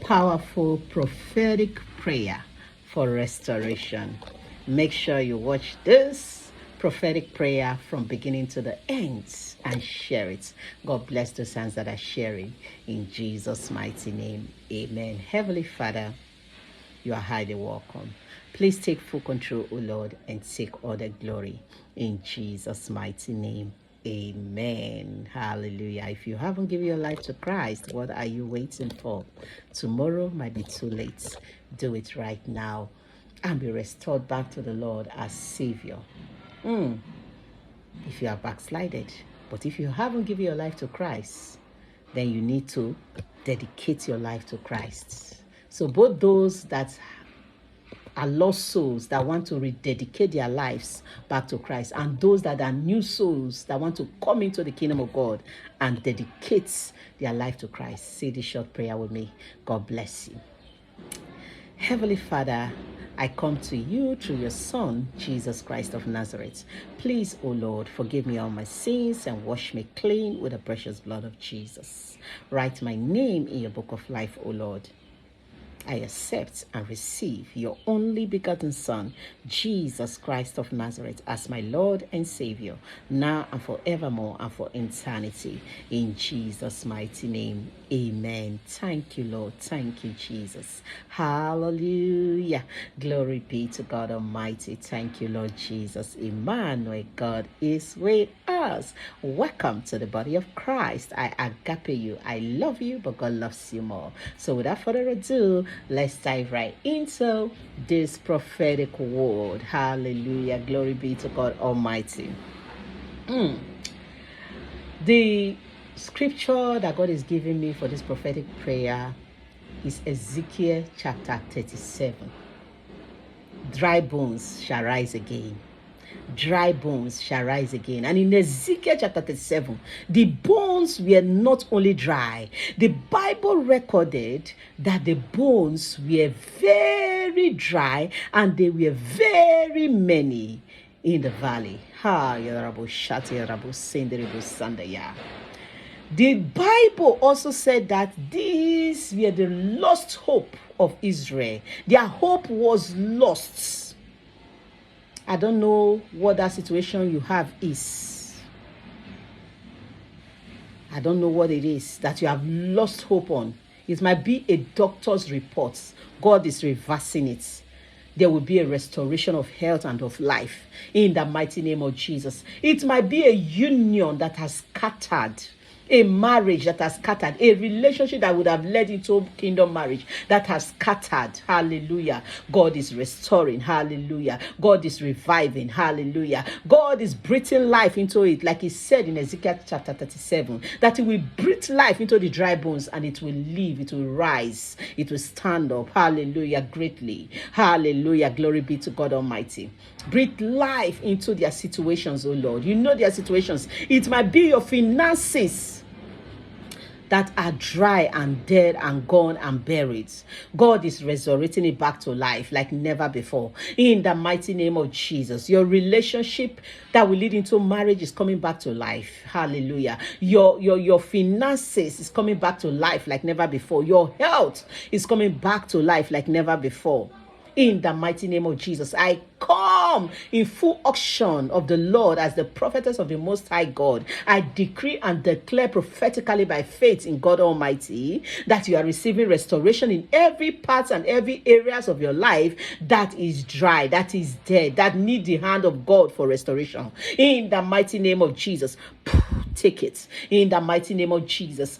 powerful prophetic prayer for restoration. Make sure you watch this prophetic prayer from beginning to the end and share it. God bless those hands that are sharing. In Jesus' mighty name, amen. Heavenly Father, you are highly welcome. Please take full control, O Lord, and take all the glory. In Jesus' mighty name, amen. Hallelujah. If you haven't given your life to Christ, what are you waiting for? Tomorrow might be too late. Do it right now and be restored back to the Lord as Savior. If you are backslided, but if you haven't given your life to Christ, then you need to dedicate your life to Christ. So both those that are lost souls that want to rededicate their lives back to Christ, and those that are new souls that want to come into the kingdom of God and dedicate their life to Christ, say this short prayer with me. God bless you. Heavenly Father, I come to you through your Son, Jesus Christ of Nazareth. Please, O Lord, forgive me all my sins and wash me clean with the precious blood of Jesus. Write my name in your book of life, O Lord. I accept and receive your only begotten Son, Jesus Christ of Nazareth, as my Lord and Savior, now and forevermore and for eternity. In Jesus' mighty name, amen. Thank you, Lord. Thank you, Jesus. Hallelujah. Glory be to God Almighty. Thank you, Lord Jesus. Emmanuel, God is with us. Welcome to the body of Christ. I agape you. I love you, but God loves you more. So without further ado, let's dive right into this prophetic word. Hallelujah. Glory be to God Almighty. The scripture that God is giving me for this prophetic prayer is Ezekiel chapter 37. Dry bones shall rise again. Dry bones shall rise again. And in Ezekiel chapter 37, the bones were not only dry. The Bible recorded that the bones were very dry and they were very many in the valley. The Bible also said that these were the lost hope of Israel. Their hope was lost. I don't know what that situation you have is. I don't know what it is that you have lost hope on. It might be a doctor's report. God is reversing it. There will be a restoration of health and of life in the mighty name of Jesus. It might be a union that has scattered. A marriage that has scattered, a relationship that would have led into kingdom marriage that has scattered. Hallelujah. God is restoring. Hallelujah. God is reviving. Hallelujah. God is breathing life into it, like he said in Ezekiel chapter 37, that he will breathe life into the dry bones and it will live, it will rise, it will stand up. Hallelujah. Greatly. Hallelujah. Glory be to God Almighty. Breathe life into their situations, oh Lord. You know their situations. It might be your finances that are dry and dead and gone and buried. God is resurrecting it back to life like never before. In the mighty name of Jesus. Your relationship that will lead into marriage is coming back to life. Hallelujah. Your finances is coming back to life like never before. Your health is coming back to life like never before. In the mighty name of Jesus, I come in full auction of the Lord as the prophetess of the Most High God. I decree and declare prophetically by faith in God Almighty that you are receiving restoration in every part and every areas of your life that is dry, that is dead, that need the hand of God for restoration. In the mighty name of Jesus, take it. In the mighty name of Jesus,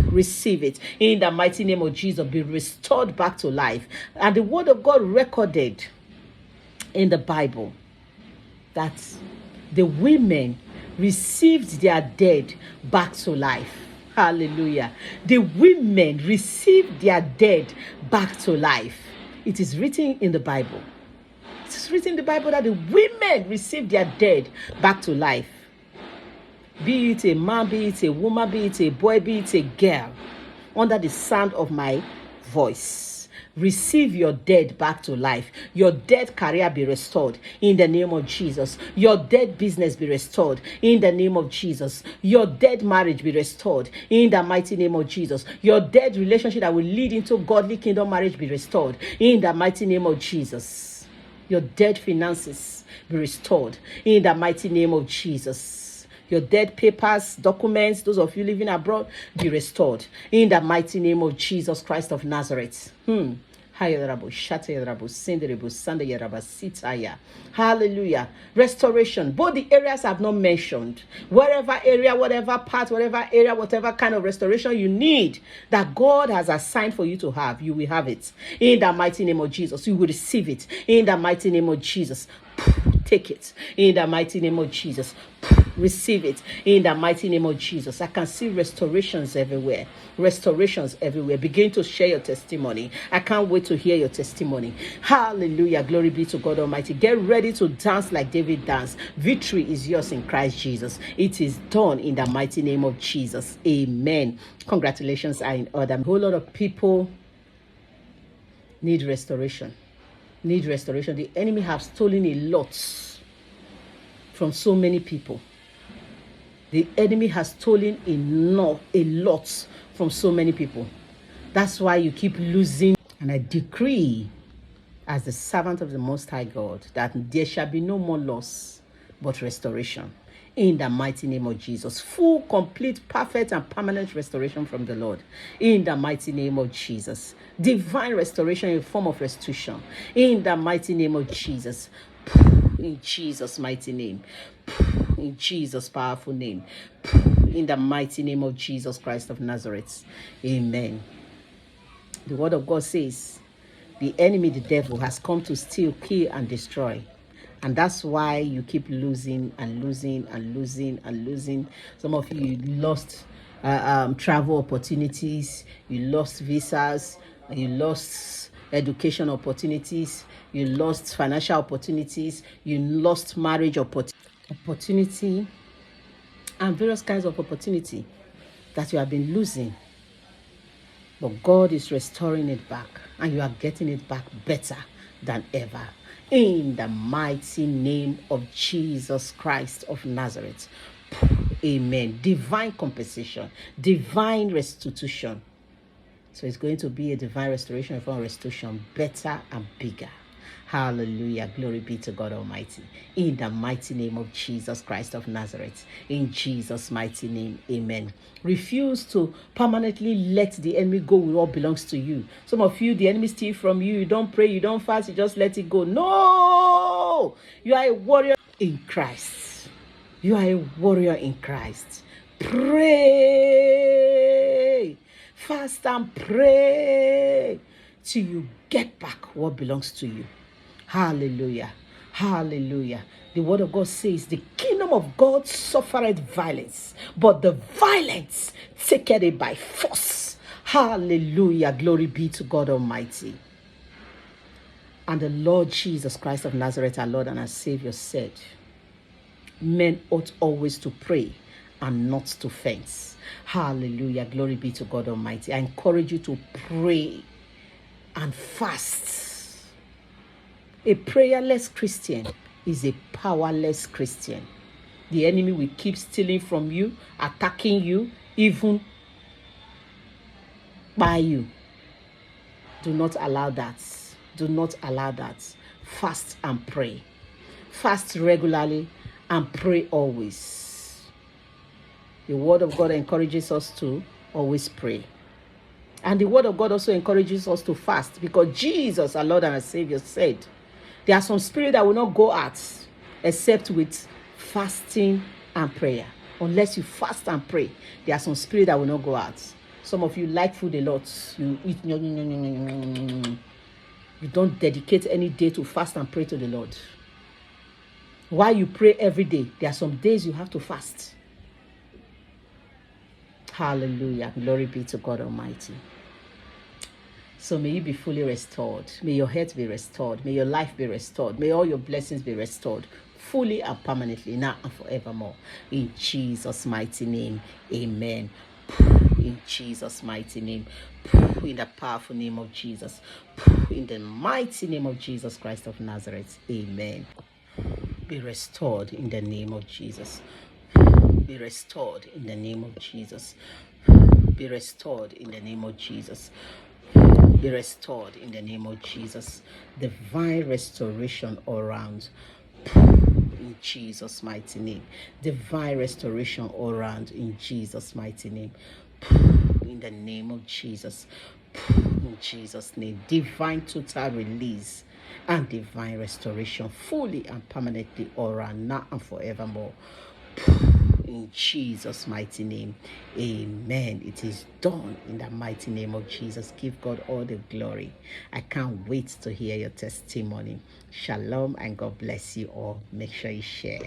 receive it. In the mighty name of Jesus, be restored back to life. And the word of God recorded in the Bible that the women received their dead back to life. Hallelujah. The women received their dead back to life. It is written in the Bible. It is written in the Bible that the women received their dead back to life. Be it a man, be it a woman, be it a boy, be it a girl, under the sound of my voice. Receive your dead back to life. Your dead career be restored in the name of Jesus. Your dead business be restored in the name of Jesus. Your dead marriage be restored in the mighty name of Jesus. Your dead relationship that will lead into godly kingdom marriage be restored in the mighty name of Jesus. Your dead finances be restored in the mighty name of Jesus. Your dead papers, documents, those of you living abroad, be restored in the mighty name of Jesus Christ of Nazareth. Hallelujah. Restoration. Both the areas I've not mentioned. Wherever area, whatever part, whatever area, whatever kind of restoration you need that God has assigned for you to have, you will have it. In the mighty name of Jesus. You will receive it. In the mighty name of Jesus. Take it. In the mighty name of Jesus. Receive it in the mighty name of Jesus. I can see restorations everywhere. Restorations everywhere. Begin to share your testimony. I can't wait to hear your testimony. Hallelujah. Glory be to God Almighty. Get ready to dance like David danced. Victory is yours in Christ Jesus. It is done in the mighty name of Jesus. Amen. Congratulations are in order. A whole lot of people need restoration. Need restoration. The enemy have stolen a lot from so many people. The enemy has stolen a lot from so many people. That's why you keep losing. And I decree, as the servant of the Most High God, that there shall be no more loss, but restoration. In the mighty name of Jesus. Full, complete, perfect, and permanent restoration from the Lord. In the mighty name of Jesus. Divine restoration in form of restitution. In the mighty name of Jesus. In Jesus' mighty name. In Jesus' powerful name. In the mighty name of Jesus Christ of Nazareth. Amen. The word of God says, the enemy, the devil, has come to steal, kill, and destroy. And that's why you keep losing and losing and losing and losing. Some of you lost travel opportunities. You lost visas. You lost education opportunities. You lost financial opportunities. You lost marriage opportunity. And various kinds of opportunity that you have been losing. But God is restoring it back. And you are getting it back better than ever. In the mighty name of Jesus Christ of Nazareth. Amen. Divine compensation. Divine restitution. So it's going to be a divine restoration in form of restitution. Better and bigger. Hallelujah. Glory be to God Almighty. In the mighty name of Jesus Christ of Nazareth. In Jesus' mighty name. Amen. Refuse to permanently let the enemy go with what belongs to you. Some of you, the enemy steals from you. You don't pray, you don't fast, you just let it go. No! You are a warrior in Christ. You are a warrior in Christ. Pray. Fast and pray till you get back what belongs to you. Hallelujah. Hallelujah. The word of God says, the kingdom of God suffereth violence, but the violence taketh it by force. Hallelujah. Glory be to God Almighty. And the Lord Jesus Christ of Nazareth, our Lord and our Savior, said, men ought always to pray and not to faint. Hallelujah. Glory be to God Almighty. I encourage you to pray and fast. A prayerless Christian is a powerless Christian. The enemy will keep stealing from you, attacking you, even by you. Do not allow that. Do not allow that. Fast and pray. Fast regularly and pray always. The word of God encourages us to always pray. And the word of God also encourages us to fast, because Jesus, our Lord and our Savior, said, there are some spirits that will not go out except with fasting and prayer. Unless you fast and pray, there are some spirits that will not go out. Some of you like food a lot. You eat. You don't dedicate any day to fast and pray to the Lord. While you pray every day, there are some days you have to fast. Hallelujah. Glory be to God Almighty. So may you be fully restored. May your health be restored. May your life be restored. May all your blessings be restored fully and permanently, now and forevermore. In Jesus' mighty name, amen. in Jesus' mighty name, in the powerful name of Jesus, in the mighty name of Jesus Christ of Nazareth. Amen. Be restored in the name of Jesus. Be restored in the name of Jesus. Be restored in the name of Jesus. Be restored in the name of Jesus. Divine restoration all around. In Jesus' mighty name. Divine restoration all around in Jesus' mighty name. In the name of Jesus. In Jesus' name. Divine total release and divine restoration fully and permanently all around now and forevermore. In Jesus' mighty name. Amen. It is done in the mighty name of Jesus. Give God all the glory. I can't wait to hear your testimony. Shalom and God bless you all. Make sure you share.